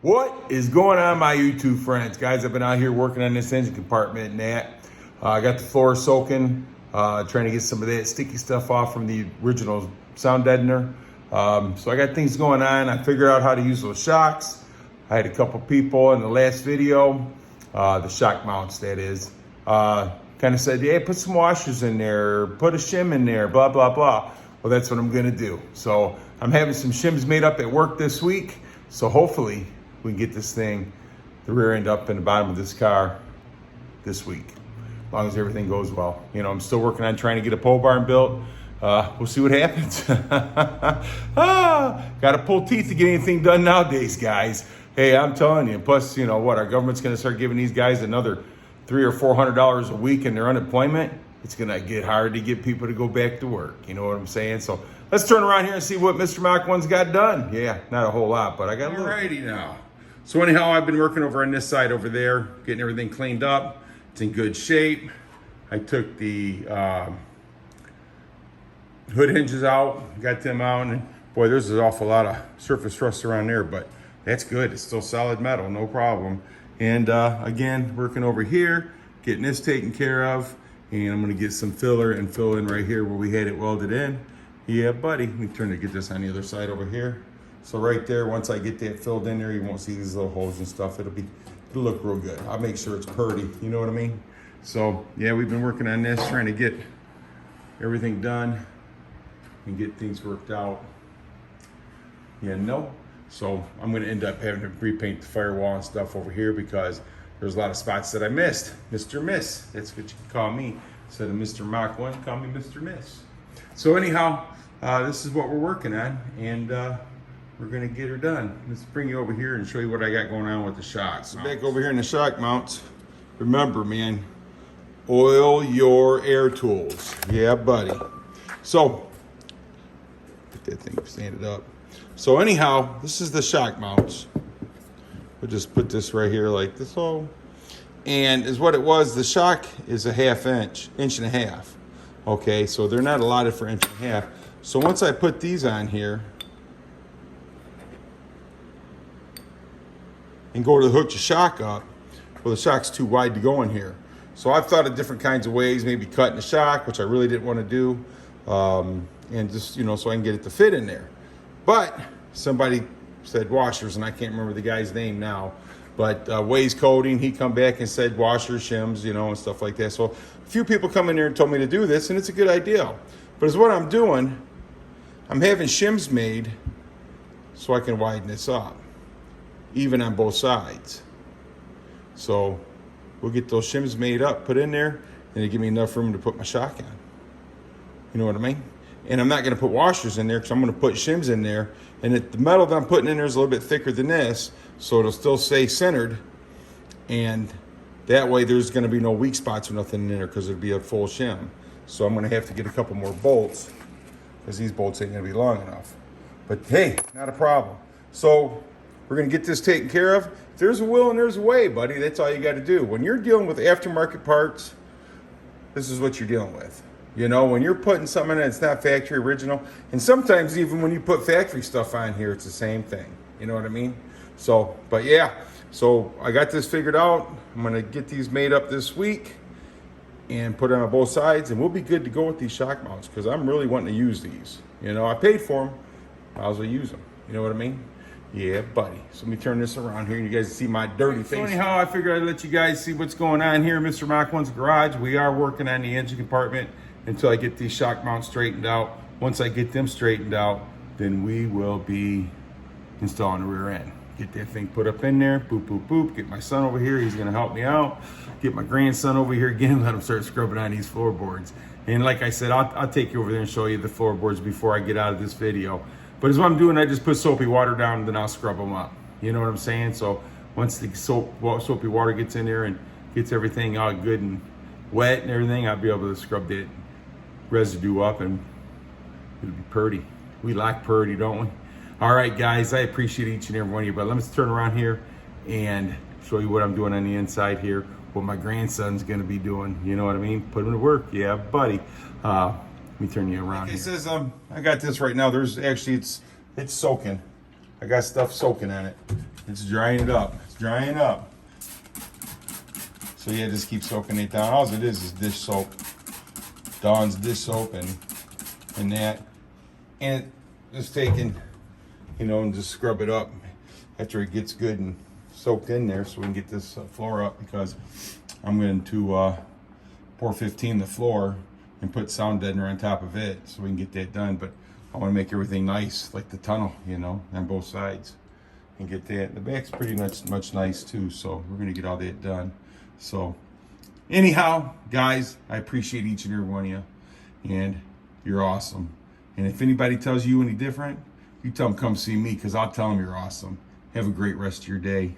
What is going on, my YouTube friends? Guys, I've been out here working on this engine compartment and that. I got the floor soaking, trying to get some of that sticky stuff off from the original sound deadener. So I got things going on. I figured out how to use those shocks. I had a couple people in the last video, the shock mounts that is, kind of said, hey, put some washers in there, put a shim in there, blah, blah, blah. Well, that's what I'm gonna do. So I'm having some shims made up at work this week. So hopefully we can get this thing, the rear end up in the bottom of this car this week, as long as everything goes well. You know, I'm still working on trying to get a pole barn built. We'll see what happens. Gotta pull teeth to get anything done nowadays, guys. Hey, I'm telling you, plus, you know what, our government's gonna start giving these guys another $300 or $400 a week in their unemployment. It's gonna get hard to get people to go back to work. You know what I'm saying? So let's turn around here and see what Mr. Mach 1's got done. Yeah, not a whole lot, but I got a little. Alrighty now. So anyhow, I've been working over on this side over there, getting everything cleaned up. It's in good shape. I took the hood hinges out, got them out, and boy, there's an awful lot of surface rust around there, but that's good. It's still solid metal, no problem. And again, working over here, getting this taken care of, and I'm gonna get some filler and fill in right here where we had it welded in. Yeah, buddy. Let me turn to get this on the other side over here. So right there, once I get that filled in there, you won't see these little holes and stuff. It'll look real good. I'll make sure it's purty, you know what I mean? So yeah, we've been working on this, trying to get everything done and get things worked out. Yeah, no. So I'm gonna end up having to repaint the firewall and stuff over here because there's a lot of spots that I missed. Mr. Miss, that's what you can call me. Instead of Mr. Mach 1, call me Mr. Miss. So anyhow, this is what we're working on, and we're gonna get her done. Let's bring you over here and show you what I got going on with the shocks. So back over here in the shock mounts, remember, man, oil your air tools. Yeah, buddy. So, get that thing standed up. So anyhow, this is the shock mounts. We'll just put this right here like this. Oh, and is what it was. The shock is a inch and a half. Okay, so they're not allotted for 1.5 inches. So once I put these on here and go to hook the shock up, well, the shock's too wide to go in here. So I've thought of different kinds of ways, maybe cutting the shock, which I really didn't want to do, and just, you know, so I can get it to fit in there. But somebody said washers, and I can't remember the guy's name now, but Ways Coating, he come back and said washers, shims, you know, and stuff like that. So a few people come in there and told me to do this, and it's a good idea. But it's what I'm doing. I'm having shims made so I can widen this up, even on both sides. So we'll get those shims made up, put in there, and it'll give me enough room to put my shock on. You know what I mean? And I'm not going to put washers in there because I'm going to put shims in there. And the metal that I'm putting in there is a little bit thicker than this, so it'll still stay centered. And that way there's going to be no weak spots or nothing in there because it'll be a full shim. So I'm going to have to get a couple more bolts because these bolts ain't going to be long enough. But hey, not a problem. So we're going to get this taken care of. If there's a will and there's a way, buddy. That's all you got to do. When you're dealing with aftermarket parts, this is what you're dealing with. You know, when you're putting something in that's not factory original, and sometimes even when you put factory stuff on here, it's the same thing. You know what I mean? So, but yeah, so I got this figured out. I'm going to get these made up this week and put them on both sides, and we'll be good to go with these shock mounts because I'm really wanting to use these. You know, I paid for them. Might as well use them. You know what I mean? Yeah, buddy. So let me turn this around here and you guys see my dirty face. So anyhow, I figured I'd let you guys see what's going on here in Mr. Mach 1's garage. We are working on the engine compartment until I get these shock mounts straightened out. Once I get them straightened out, then we will be installing the rear end. Get that thing put up in there, boop, boop, boop. Get my son over here, he's gonna help me out. Get my grandson over here again, let him start scrubbing on these floorboards. And like I said, I'll take you over there and show you the floorboards before I get out of this video. But as what I'm doing, I just put soapy water down and then I'll scrub them up. You know what I'm saying? So once the soapy water gets in there and gets everything all good and wet and everything, I'll be able to scrub that residue up and it'll be purty. We like purty, don't we? All right, guys, I appreciate each and every one of you, but let me turn around here and show you what I'm doing on the inside here, what my grandson's gonna be doing. You know what I mean? Put him to work. Yeah, buddy. Let me turn you around. He says, I got this right now. There's actually, it's soaking. I got stuff soaking on it. It's drying it up. It's drying up. So yeah, just keep soaking it down. All it is dish soap. Dawn's dish soap and that. And just taking, you know, and just scrub it up after it gets good and soaked in there, so we can get this floor up, because I'm going to pour 15 the floor and put sound deadener on top of it so we can get that done. But I want to make everything nice, like the tunnel, you know, on both sides, and get that. The back's pretty much nice too, so we're going to get all that done. So anyhow, guys, I appreciate each and every one of you, and you're awesome. And if anybody tells you any different, you tell them come see me, because I'll tell them you're awesome. Have a great rest of your day.